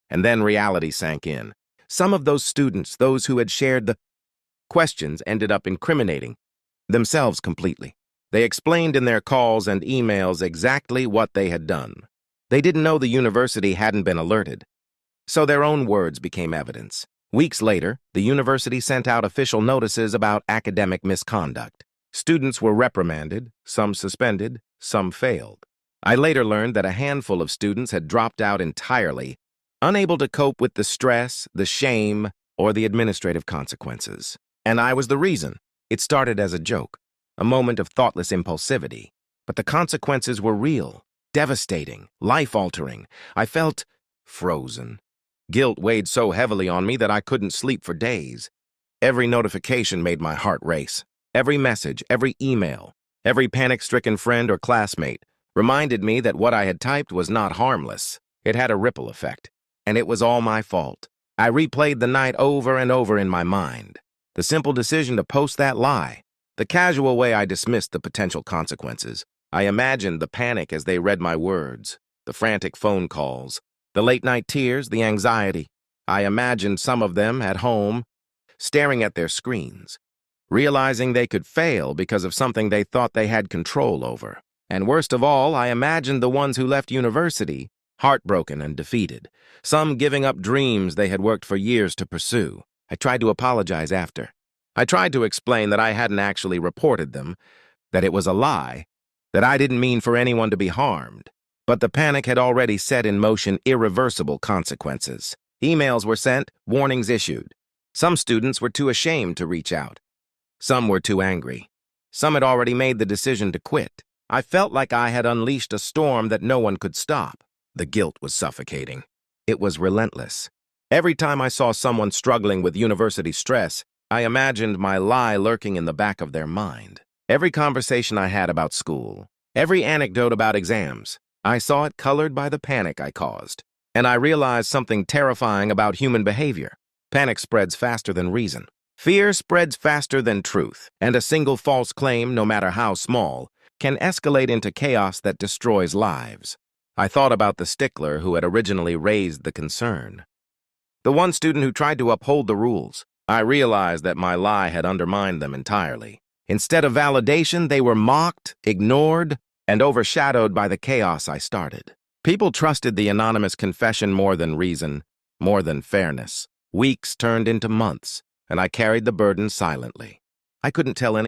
And then reality sank in. Some of those students, those who had shared the questions, ended up incriminating themselves completely. They explained in their calls and emails exactly what they had done. They didn't know the university hadn't been alerted, so their own words became evidence. Weeks later, the university sent out official notices about academic misconduct. Students were reprimanded, some suspended, some failed. I later learned that a handful of students had dropped out entirely, unable to cope with the stress, the shame, or the administrative consequences. And I was the reason. It started as a joke, a moment of thoughtless impulsivity. But the consequences were real, devastating, life-altering. I felt frozen. Guilt weighed so heavily on me that I couldn't sleep for days. Every notification made my heart race. Every message, every email, every panic-stricken friend or classmate reminded me that what I had typed was not harmless. It had a ripple effect, and it was all my fault. I replayed the night over and over in my mind. The simple decision to post that lie, the casual way I dismissed the potential consequences. I imagined the panic as they read my words, the frantic phone calls, the late-night tears, the anxiety. I imagined some of them at home, staring at their screens, realizing they could fail because of something they thought they had control over. And worst of all, I imagined the ones who left university, heartbroken and defeated, some giving up dreams they had worked for years to pursue. I tried to apologize after. I tried to explain that I hadn't actually reported them, that it was a lie, that I didn't mean for anyone to be harmed. But the panic had already set in motion irreversible consequences. Emails were sent, warnings issued. Some students were too ashamed to reach out. Some were too angry. Some had already made the decision to quit. I felt like I had unleashed a storm that no one could stop. The guilt was suffocating. It was relentless. Every time I saw someone struggling with university stress, I imagined my lie lurking in the back of their mind. Every conversation I had about school, every anecdote about exams, I saw it colored by the panic I caused. And I realized something terrifying about human behavior. Panic spreads faster than reason. Fear spreads faster than truth, and a single false claim, no matter how small, can escalate into chaos that destroys lives. I thought about the stickler who had originally raised the concern. The one student who tried to uphold the rules. I realized that my lie had undermined them entirely. Instead of validation, they were mocked, ignored, and overshadowed by the chaos I started. People trusted the anonymous confession more than reason, more than fairness. Weeks turned into months, and I carried the burden silently. I couldn't tell anyone.